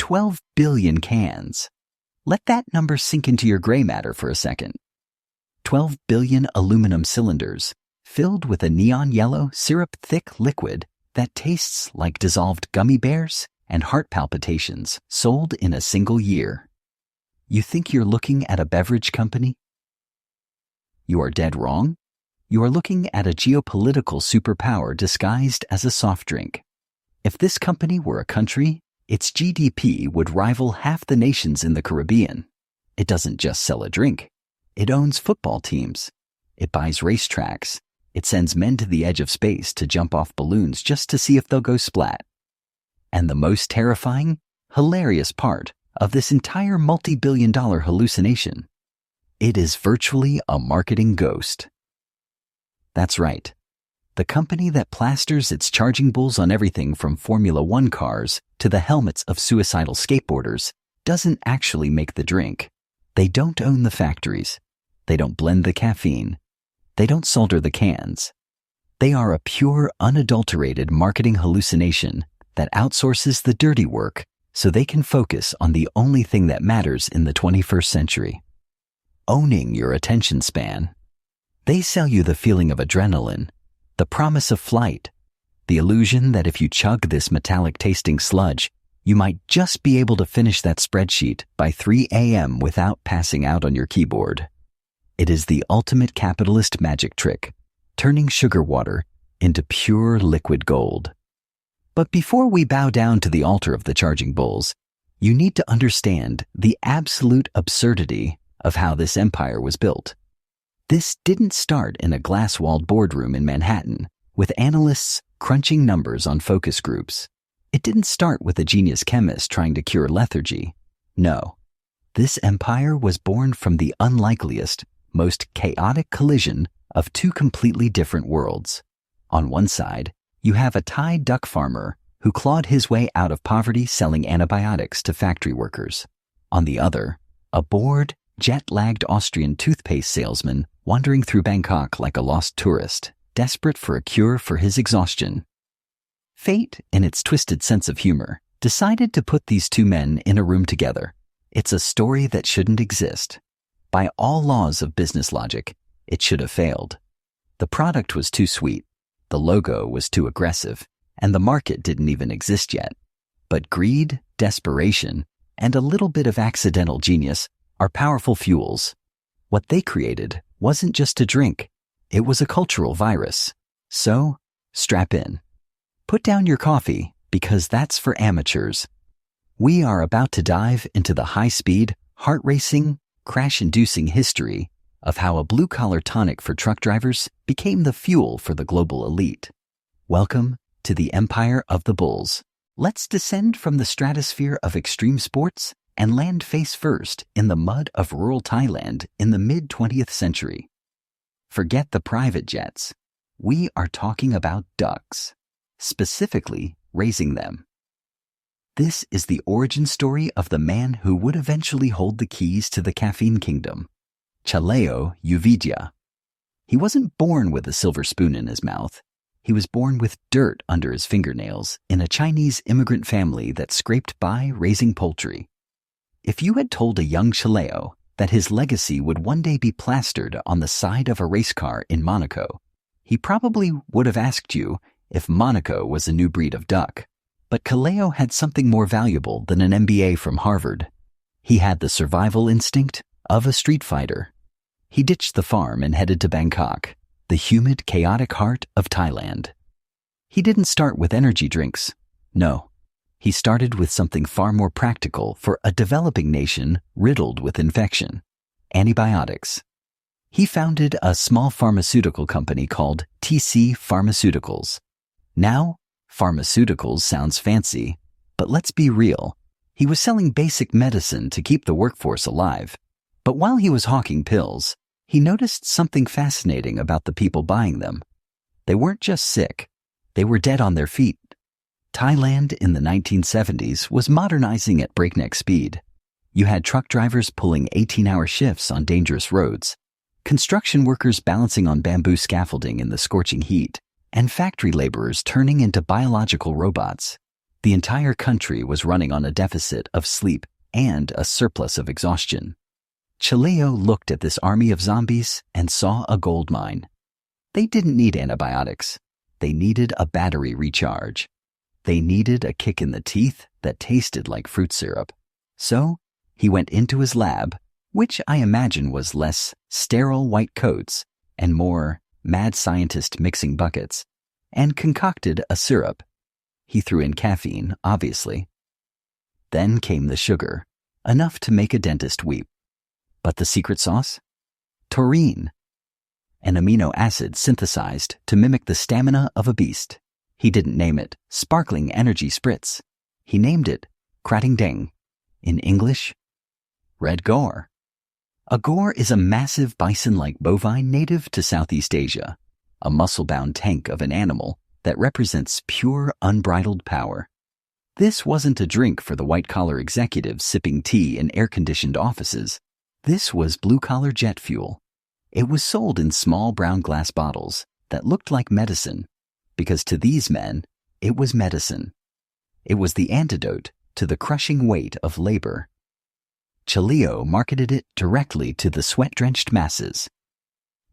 12 billion cans. Let that number sink into your gray matter for a second. 12 billion aluminum cylinders filled with a neon yellow, syrup-thick liquid that tastes like dissolved gummy bears and heart palpitations sold in a single year. You think you're looking at a beverage company? You are dead wrong. You are looking at a geopolitical superpower disguised as a soft drink. If this company were a country, its GDP would rival half the nations in the Caribbean. It doesn't just sell a drink. It owns football teams. It buys racetracks. It sends men to the edge of space to jump off balloons just to see if they'll go splat. And the most terrifying, hilarious part of this entire multi-billion-dollar hallucination, it is virtually a marketing ghost. That's right. The company that plasters its charging bulls on everything from Formula One cars to the helmets of suicidal skateboarders doesn't actually make the drink. They don't own the factories. They don't blend the caffeine. They don't solder the cans. They are a pure, unadulterated marketing hallucination that outsources the dirty work so they can focus on the only thing that matters in the 21st century: owning your attention span. They sell you the feeling of adrenaline, the promise of flight, the illusion that if you chug this metallic-tasting sludge, you might just be able to finish that spreadsheet by 3 a.m. without passing out on your keyboard. It is the ultimate capitalist magic trick, turning sugar water into pure liquid gold. But before we bow down to the altar of the charging bulls, you need to understand the absolute absurdity of how this empire was built. This didn't start in a glass-walled boardroom in Manhattan with analysts crunching numbers on focus groups. It didn't start with a genius chemist trying to cure lethargy. No, this empire was born from the unlikeliest, most chaotic collision of two completely different worlds. On one side, you have a Thai duck farmer who clawed his way out of poverty selling antibiotics to factory workers. On the other, a bored, jet-lagged Austrian toothpaste salesman wandering through Bangkok like a lost tourist, desperate for a cure for his exhaustion. Fate, in its twisted sense of humor, decided to put these two men in a room together. It's a story that shouldn't exist. By all laws of business logic, it should have failed. The product was too sweet, the logo was too aggressive, and the market didn't even exist yet. But greed, desperation, and a little bit of accidental genius are powerful fuels. What they created wasn't just a drink, it was a cultural virus. So, strap in. Put down your coffee, because that's for amateurs. We are about to dive into the high-speed, heart-racing, crash-inducing history of how a blue-collar tonic for truck drivers became the fuel for the global elite. Welcome to the Empire of the Bulls. Let's descend from the stratosphere of extreme sports and land face first in the mud of rural Thailand in the mid-20th century. Forget the private jets. We are talking about ducks, specifically raising them. This is the origin story of the man who would eventually hold the keys to the caffeine kingdom, Chaleo Yoovidhya. He wasn't born with a silver spoon in his mouth. He was born with dirt under his fingernails in a Chinese immigrant family that scraped by raising poultry. If you had told a young Chaleo that his legacy would one day be plastered on the side of a race car in Monaco, he probably would have asked you if Monaco was a new breed of duck. But Chaleo had something more valuable than an MBA from Harvard. He had the survival instinct of a street fighter. He ditched the farm and headed to Bangkok, the humid, chaotic heart of Thailand. He didn't start with energy drinks. No, he started with something far more practical for a developing nation riddled with infection: antibiotics. He founded a small pharmaceutical company called TC Pharmaceuticals. Now, pharmaceuticals sounds fancy, but let's be real. He was selling basic medicine to keep the workforce alive. But while he was hawking pills, he noticed something fascinating about the people buying them. They weren't just sick, they were dead on their feet. Thailand in the 1970s was modernizing at breakneck speed. You had truck drivers pulling 18-hour shifts on dangerous roads, construction workers balancing on bamboo scaffolding in the scorching heat, and factory laborers turning into biological robots. The entire country was running on a deficit of sleep and a surplus of exhaustion. Chaleo looked at this army of zombies and saw a gold mine. They didn't need antibiotics. They needed a battery recharge. They needed a kick in the teeth that tasted like fruit syrup. So he went into his lab, which I imagine was less sterile white coats and more mad scientist mixing buckets, and concocted a syrup. He threw in caffeine, obviously. Then came the sugar, enough to make a dentist weep. But the secret sauce? Taurine, an amino acid synthesized to mimic the stamina of a beast. He didn't name it Sparkling Energy Spritz. He named it Krating Deng. In English, Red Gore. A gore is a massive bison-like bovine native to Southeast Asia, a muscle-bound tank of an animal that represents pure, unbridled power. This wasn't a drink for the white-collar executives sipping tea in air-conditioned offices. This was blue-collar jet fuel. It was sold in small brown glass bottles that looked like medicine, because to these men, it was medicine. It was the antidote to the crushing weight of labor. Chaleo marketed it directly to the sweat-drenched masses.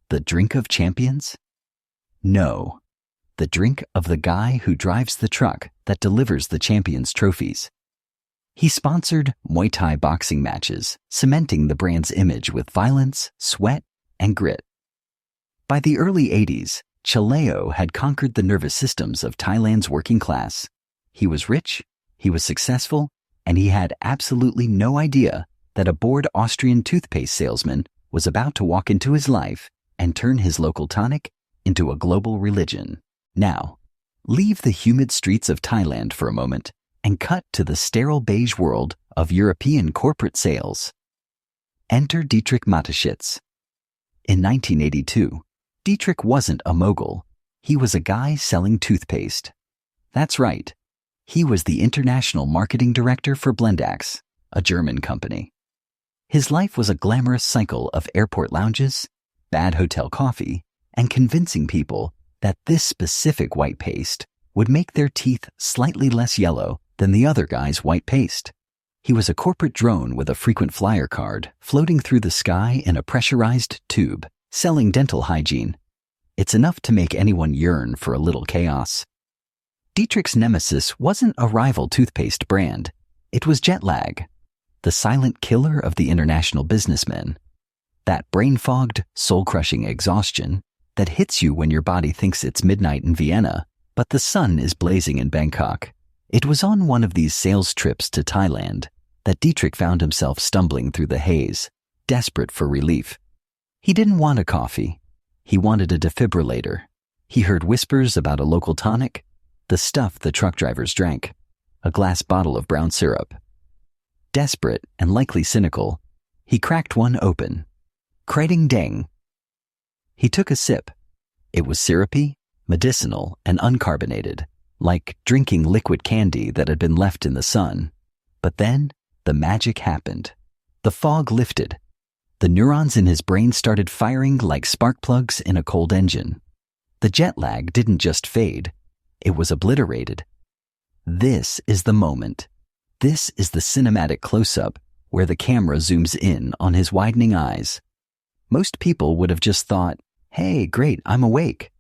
The drink of champions? No. The drink of the guy who drives the truck that delivers the champions' trophies. He sponsored Muay Thai boxing matches, cementing the brand's image with violence, sweat, and grit. By the early 80s, Chaleo had conquered the nervous systems of Thailand's working class. He was rich, he was successful, and he had absolutely no idea that a bored Austrian toothpaste salesman was about to walk into his life and turn his local tonic into a global religion. Now, leave the humid streets of Thailand for a moment and cut to the sterile beige world of European corporate sales. Enter Dietrich Mateschitz. In 1982, Dietrich wasn't a mogul. He was a guy selling toothpaste. That's right. He was the international marketing director for Blendax, a German company. His life was a glamorous cycle of airport lounges, bad hotel coffee, and convincing people that this specific white paste would make their teeth slightly less yellow than the other guy's white paste. He was a corporate drone with a frequent flyer card floating through the sky in a pressurized tube, selling dental hygiene. It's enough to make anyone yearn for a little chaos. Dietrich's nemesis wasn't a rival toothpaste brand. It was jet lag, the silent killer of the international businessmen. That brain-fogged, soul-crushing exhaustion that hits you when your body thinks it's midnight in Vienna, but the sun is blazing in Bangkok. It was on one of these sales trips to Thailand that Dietrich found himself stumbling through the haze, desperate for relief. He didn't want a coffee. He wanted a defibrillator. He heard whispers about a local tonic, the stuff the truck drivers drank, a glass bottle of brown syrup. Desperate and likely cynical, he cracked one open. Krating Deng. He took a sip. It was syrupy, medicinal, and uncarbonated, like drinking liquid candy that had been left in the sun. But then, the magic happened. The fog lifted. The neurons in his brain started firing like spark plugs in a cold engine. The jet lag didn't just fade. It was obliterated. This is the moment. This is the cinematic close-up where the camera zooms in on his widening eyes. Most people would have just thought, hey, great, I'm awake.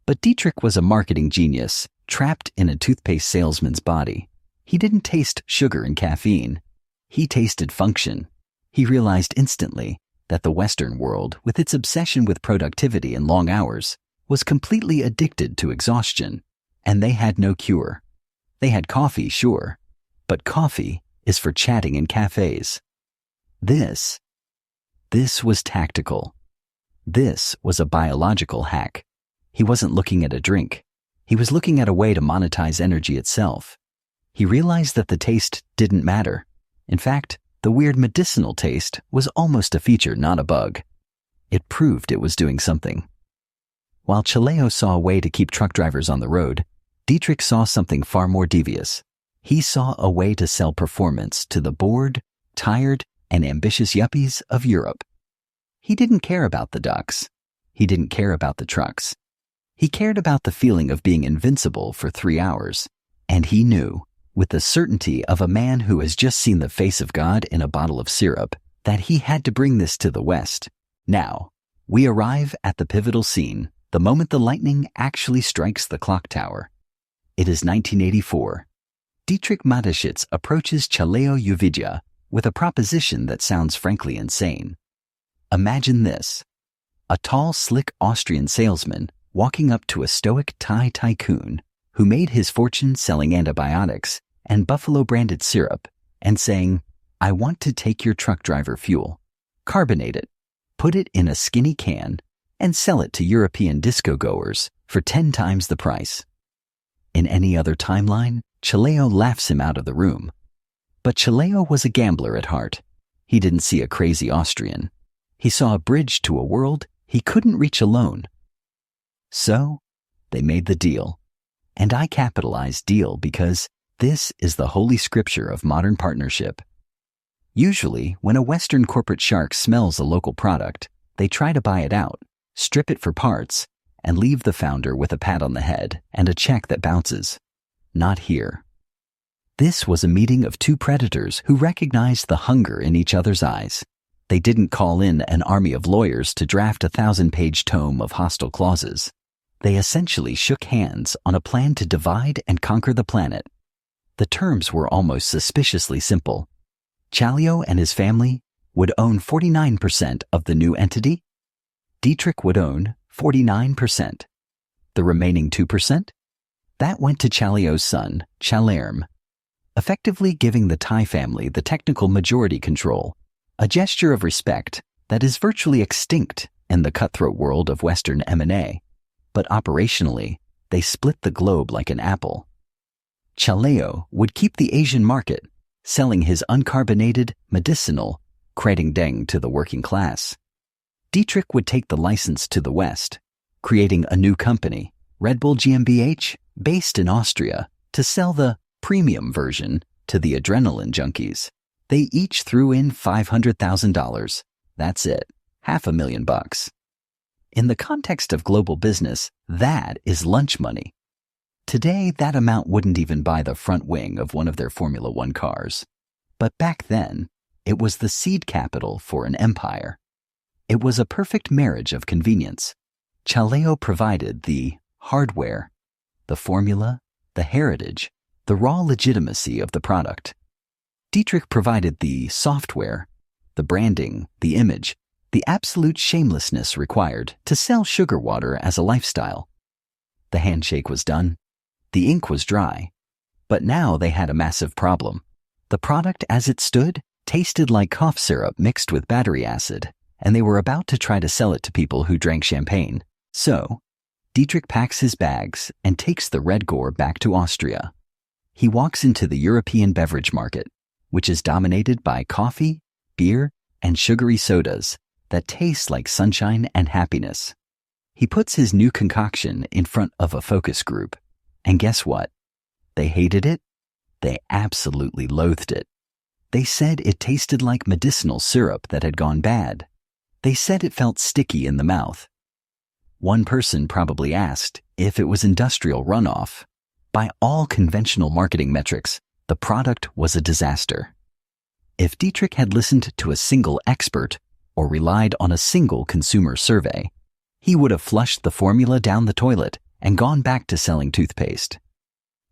But Dietrich was a marketing genius, trapped in a toothpaste salesman's body. He didn't taste sugar and caffeine. He tasted function. He realized instantly that the Western world, with its obsession with productivity and long hours, was completely addicted to exhaustion, and they had no cure. They had coffee, sure, but coffee is for chatting in cafes. This was tactical. This was a biological hack. He wasn't looking at a drink. He was looking at a way to monetize energy itself. He realized that the taste didn't matter. In fact, the weird medicinal taste was almost a feature, not a bug. It proved it was doing something. While Chaleo saw a way to keep truck drivers on the road, Dietrich saw something far more devious. He saw a way to sell performance to the bored, tired, and ambitious yuppies of Europe. He didn't care about the ducks. He didn't care about the trucks. He cared about the feeling of being invincible for 3 hours. And he knew, with the certainty of a man who has just seen the face of God in a bottle of syrup, that he had to bring this to the West. Now, we arrive at the pivotal scene, the moment the lightning actually strikes the clock tower. It is 1984. Dietrich Mateschitz approaches Chaleo Yoovidhya with a proposition that sounds frankly insane. Imagine this: a tall, slick Austrian salesman walking up to a stoic Thai tycoon who made his fortune selling antibiotics and buffalo-branded syrup and saying, "I want to take your truck driver fuel, carbonate it, put it in a skinny can, and sell it to European disco-goers for 10 times the price." In any other timeline, Chaleo laughs him out of the room. But Chaleo was a gambler at heart. He didn't see a crazy Austrian. He saw a bridge to a world he couldn't reach alone. So, they made the deal. And I capitalize deal because this is the holy scripture of modern partnership. Usually, when a Western corporate shark smells a local product, they try to buy it out, strip it for parts, and leave the founder with a pat on the head and a check that bounces. Not here. This was a meeting of two predators who recognized the hunger in each other's eyes. They didn't call in an army of lawyers to draft a 1,000-page tome of hostile clauses. They essentially shook hands on a plan to divide and conquer the planet. The terms were almost suspiciously simple. Chaleo and his family would own 49% of the new entity. Dietrich would own 49%. The remaining 2%? That went to Chaleo's son, Chaleo, effectively giving the Thai family the technical majority control, a gesture of respect that is virtually extinct in the cutthroat world of Western M&A. But operationally, they split the globe like an apple. Chaleo would keep the Asian market, selling his uncarbonated, medicinal, Kratting Deng to the working class. Dietrich would take the license to the West, creating a new company, Red Bull GmbH, based in Austria, to sell the premium version to the adrenaline junkies. They each threw in $500,000. That's it, $500,000. In the context of global business, that is lunch money. Today, that amount wouldn't even buy the front wing of one of their Formula One cars. But back then, it was the seed capital for an empire. It was a perfect marriage of convenience. Chaleo provided the hardware, the formula, the heritage, the raw legitimacy of the product. Dietrich provided the software, the branding, the image, the absolute shamelessness required to sell sugar water as a lifestyle. The handshake was done. The ink was dry. But now they had a massive problem. The product as it stood tasted like cough syrup mixed with battery acid, and they were about to try to sell it to people who drank champagne. So, Dietrich packs his bags and takes the Red Gore back to Austria. He walks into the European beverage market, which is dominated by coffee, beer, and sugary sodas that taste like sunshine and happiness. He puts his new concoction in front of a focus group, and guess what? They hated it. They absolutely loathed it. They said it tasted like medicinal syrup that had gone bad. They said it felt sticky in the mouth. One person probably asked if it was industrial runoff. By all conventional marketing metrics, the product was a disaster. If Dietrich had listened to a single expert or relied on a single consumer survey, he would have flushed the formula down the toilet and gone back to selling toothpaste.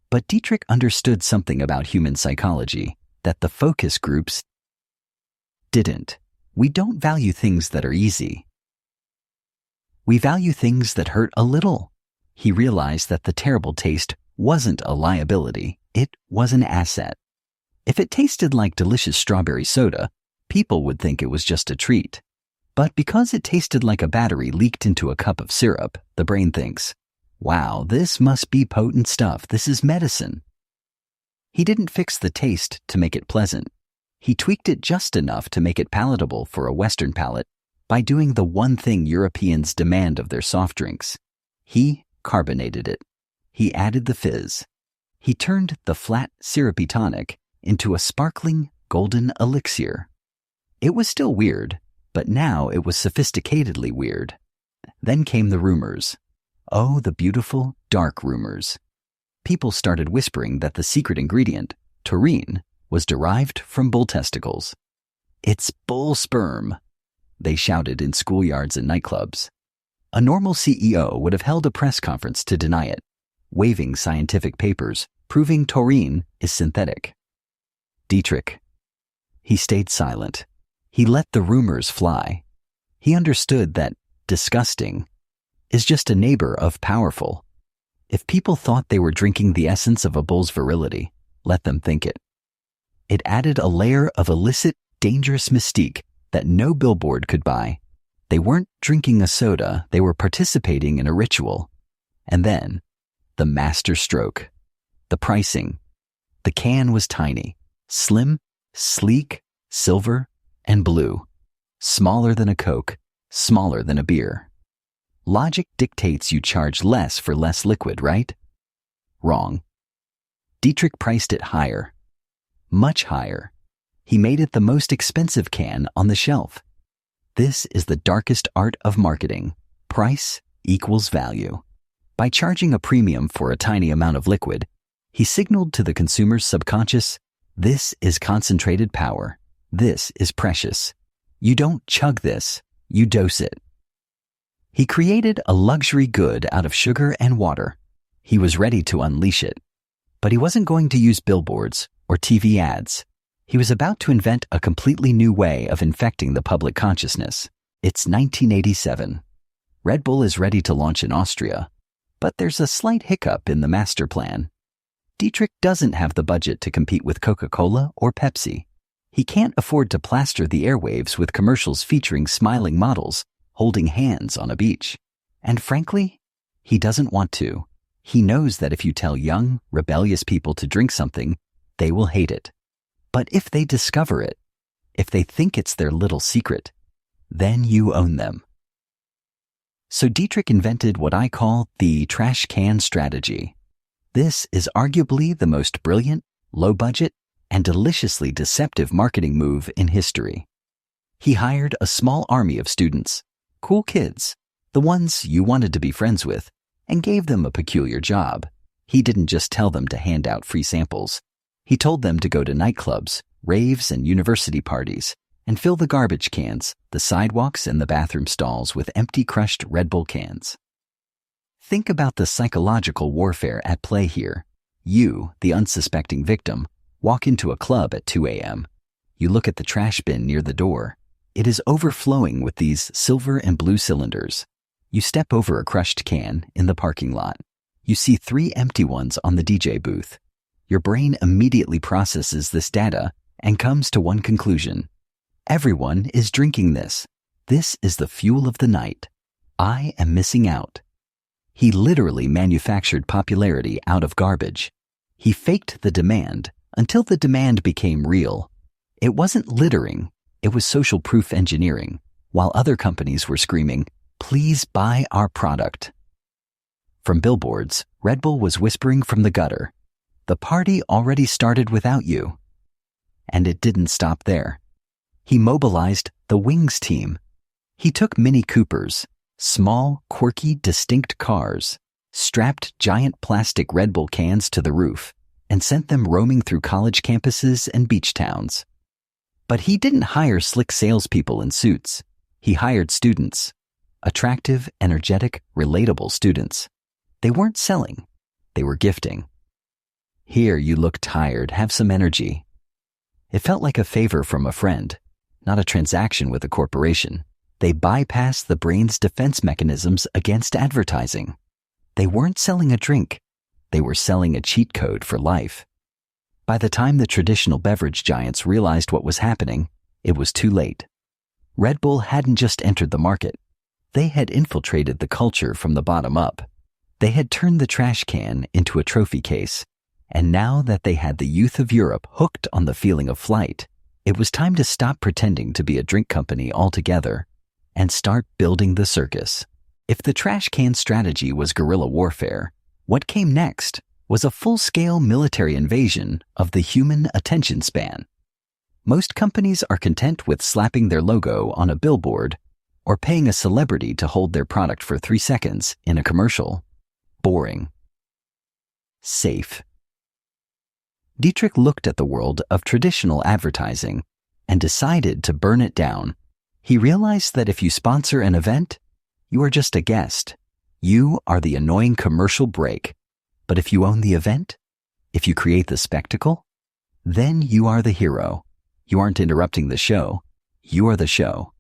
But Dietrich understood something about human psychology that the focus groups didn't. We don't value things that are easy. We value things that hurt a little. He realized that the terrible taste wasn't a liability, it was an asset. If it tasted like delicious strawberry soda, people would think it was just a treat. But because it tasted like a battery leaked into a cup of syrup, the brain thinks, wow, this must be potent stuff, this is medicine. He didn't fix the taste to make it pleasant. He tweaked it just enough to make it palatable for a Western palate by doing the one thing Europeans demand of their soft drinks. He carbonated it. He added the fizz. He turned the flat, syrupy tonic into a sparkling, golden elixir. It was still weird, but now it was sophisticatedly weird. Then came the rumors. Oh, the beautiful, dark rumors. People started whispering that the secret ingredient, taurine, was derived from bull testicles. "It's bull sperm," they shouted in schoolyards and nightclubs. A normal CEO would have held a press conference to deny it, waving scientific papers proving taurine is synthetic. Dietrich. He stayed silent. He let the rumors fly. He understood that disgusting is just a neighbor of powerful. If people thought they were drinking the essence of a bull's virility, let them think it. It added a layer of illicit, dangerous mystique that no billboard could buy. They weren't drinking a soda, they were participating in a ritual. And then, the master stroke. The pricing. The can was tiny, slim, sleek, silver, and blue. Smaller than a Coke, smaller than a beer. Logic dictates you charge less for less liquid, right? Wrong. Dietrich priced it higher. Much higher. He made it the most expensive can on the shelf. This is the darkest art of marketing. Price equals value. By charging a premium for a tiny amount of liquid, he signaled to the consumer's subconscious, this is concentrated power. This is precious. You don't chug this, you dose it. He created a luxury good out of sugar and water. He was ready to unleash it. But he wasn't going to use billboards or TV ads. He was about to invent a completely new way of infecting the public consciousness. It's 1987. Red Bull is ready to launch in Austria, but there's a slight hiccup in the master plan. Dietrich doesn't have the budget to compete with Coca-Cola or Pepsi. He can't afford to plaster the airwaves with commercials featuring smiling models holding hands on a beach. And frankly, he doesn't want to. He knows that if you tell young, rebellious people to drink something, they will hate it. But if they discover it, if they think it's their little secret, then you own them. So Dietrich invented what I call the trash can strategy. This is arguably the most brilliant, low-budget, and deliciously deceptive marketing move in history. He hired a small army of students, cool kids, the ones you wanted to be friends with, and gave them a peculiar job. He didn't just tell them to hand out free samples. He told them to go to nightclubs, raves, and university parties, and fill the garbage cans, the sidewalks, and the bathroom stalls with empty crushed Red Bull cans. Think about the psychological warfare at play here. You, the unsuspecting victim, walk into a club at 2 a.m. You look at the trash bin near the door. It is overflowing with these silver and blue cylinders. You step over a crushed can in the parking lot. You see 3 empty ones on the DJ booth. Your brain immediately processes this data and comes to one conclusion. Everyone is drinking this. This is the fuel of the night. I am missing out. He literally manufactured popularity out of garbage. He faked the demand until the demand became real. It wasn't littering, it was social proof engineering, while other companies were screaming, "Please buy our product." From billboards, Red Bull was whispering from the gutter, "The party already started without you." And it didn't stop there. He mobilized the Wings team. He took Mini Coopers, small, quirky, distinct cars, strapped giant plastic Red Bull cans to the roof, and sent them roaming through college campuses and beach towns. But he didn't hire slick salespeople in suits. He hired students. Attractive, energetic, relatable students. They weren't selling. They were gifting. "Here, you look tired. Have some energy." It felt like a favor from a friend, not a transaction with a corporation. They bypassed the brain's defense mechanisms against advertising. They weren't selling a drink. They were selling a cheat code for life. By the time the traditional beverage giants realized what was happening, it was too late. Red Bull hadn't just entered the market. They had infiltrated the culture from the bottom up. They had turned the trash can into a trophy case. And now that they had the youth of Europe hooked on the feeling of flight, it was time to stop pretending to be a drink company altogether and start building the circus. If the trash can strategy was guerrilla warfare, what came next was a full-scale military invasion of the human attention span. Most companies are content with slapping their logo on a billboard or paying a celebrity to hold their product for 3 seconds in a commercial. Boring. safe. Dietrich looked at the world of traditional advertising and decided to burn it down. He realized that if you sponsor an event, you are just a guest. You are the annoying commercial break. But if you own the event, if you create the spectacle, then you are the hero. You aren't interrupting the show. You are the show.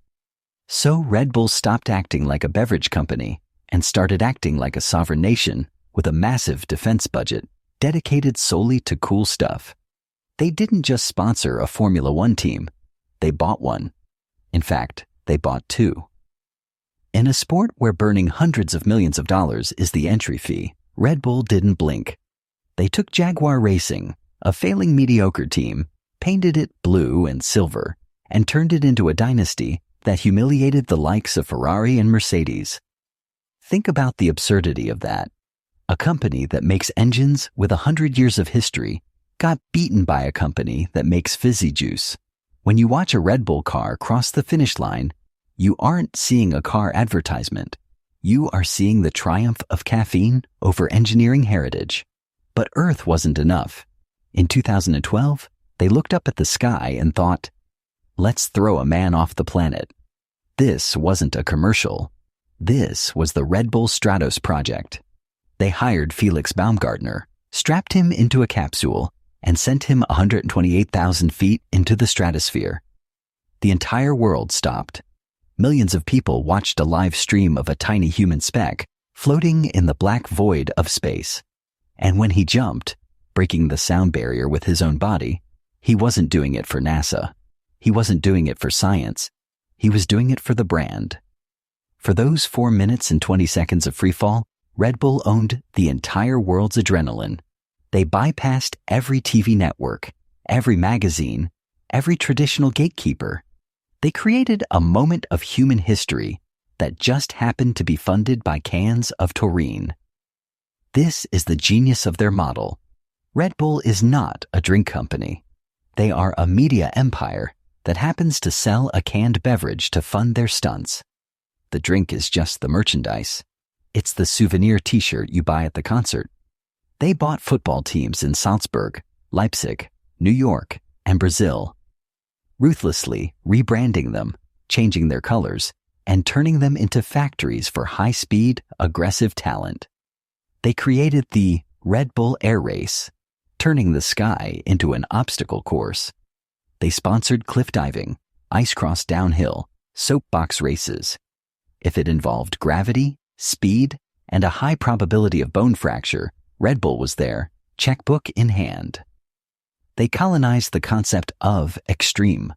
So Red Bull stopped acting like a beverage company and started acting like a sovereign nation with a massive defense budget dedicated solely to cool stuff. They didn't just sponsor a Formula One team. They bought one. In fact, they bought two. In a sport where burning hundreds of millions of dollars is the entry fee, Red Bull didn't blink. They took Jaguar Racing, a failing mediocre team, painted it blue and silver, and turned it into a dynasty that humiliated the likes of Ferrari and Mercedes. Think about the absurdity of that. A company that makes engines with 100 years of history got beaten by a company that makes fizzy juice. When you watch a Red Bull car cross the finish line, you aren't seeing a car advertisement. You are seeing the triumph of caffeine over engineering heritage. But Earth wasn't enough. In 2012, they looked up at the sky and thought, let's throw a man off the planet. This wasn't a commercial. This was the Red Bull Stratos project. They hired Felix Baumgartner, strapped him into a capsule, and sent him 128,000 feet into the stratosphere. The entire world stopped. Millions of people watched a live stream of a tiny human speck floating in the black void of space. And when he jumped, breaking the sound barrier with his own body, he wasn't doing it for NASA. He wasn't doing it for science. He was doing it for the brand. For those 4 minutes and 20 seconds of freefall, Red Bull owned the entire world's adrenaline. They bypassed every TV network, every magazine, every traditional gatekeeper. They created a moment of human history that just happened to be funded by cans of taurine. This is the genius of their model. Red Bull is not a drink company. They are a media empire that happens to sell a canned beverage to fund their stunts. The drink is just the merchandise. It's the souvenir t-shirt you buy at the concert. They bought football teams in Salzburg, Leipzig, New York, and Brazil, ruthlessly rebranding them, changing their colors, and turning them into factories for high-speed, aggressive talent. They created the Red Bull Air Race, turning the sky into an obstacle course. They sponsored cliff diving, ice cross downhill, soapbox races. If it involved gravity, speed, and a high probability of bone fracture, Red Bull was there, checkbook in hand. They colonized the concept of extreme.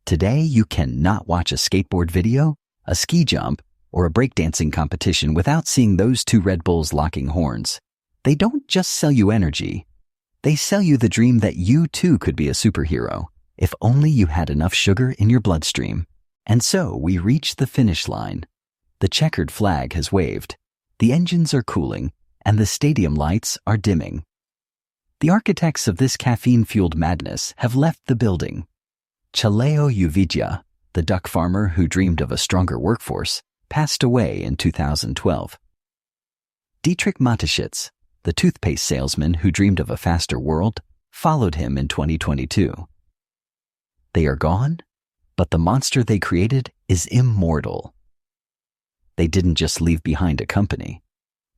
Today, you cannot watch a skateboard video, a ski jump, or a breakdancing competition without seeing those two Red Bulls locking horns. They don't just sell you energy. They sell you the dream that you too could be a superhero, if only you had enough sugar in your bloodstream. And so we reach the finish line. The checkered flag has waved. The engines are cooling, and the stadium lights are dimming. The architects of this caffeine-fueled madness have left the building. Chaleo Yoovidhya, the duck farmer who dreamed of a stronger workforce, passed away in 2012. Dietrich Mateschitz, the toothpaste salesman who dreamed of a faster world, followed him in 2022. They are gone, but the monster they created is immortal. They didn't just leave behind a company.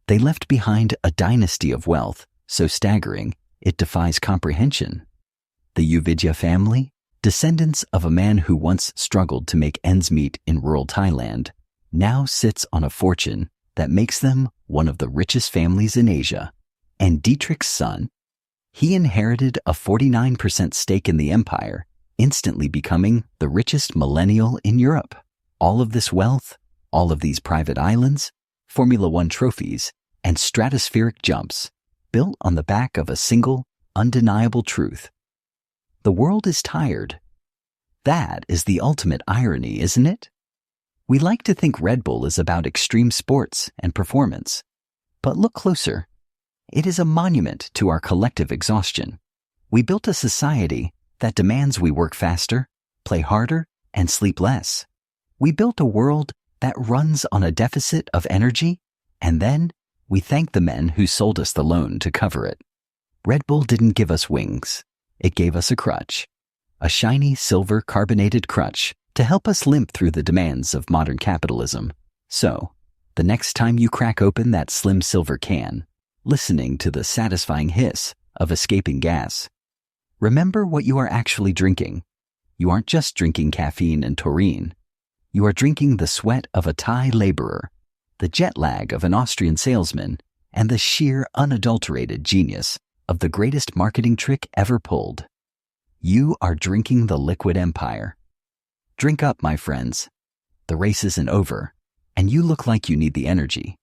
They left behind a dynasty of wealth so staggering it defies comprehension. The Yoovidhya family, descendants of a man who once struggled to make ends meet in rural Thailand, now sits on a fortune that makes them one of the richest families in Asia. And Dietrich's son, he inherited a 49% stake in the empire, instantly becoming the richest millennial in Europe. All of this wealth, all of these private islands, Formula One trophies, and stratospheric jumps, built on the back of a single, undeniable truth. The world is tired. That is the ultimate irony, isn't it? We like to think Red Bull is about extreme sports and performance. But look closer. It is a monument to our collective exhaustion. We built a society that demands we work faster, play harder, and sleep less. We built a world that runs on a deficit of energy, and then we thank the men who sold us the loan to cover it. Red Bull didn't give us wings. It gave us a crutch. A shiny silver carbonated crutch to help us limp through the demands of modern capitalism. So, the next time you crack open that slim silver can, listening to the satisfying hiss of escaping gas, remember what you are actually drinking. You aren't just drinking caffeine and taurine. You are drinking the sweat of a Thai laborer, the jet lag of an Austrian salesman, and the sheer unadulterated genius of the greatest marketing trick ever pulled. You are drinking the liquid empire. Drink up, my friends. The race isn't over, and you look like you need the energy.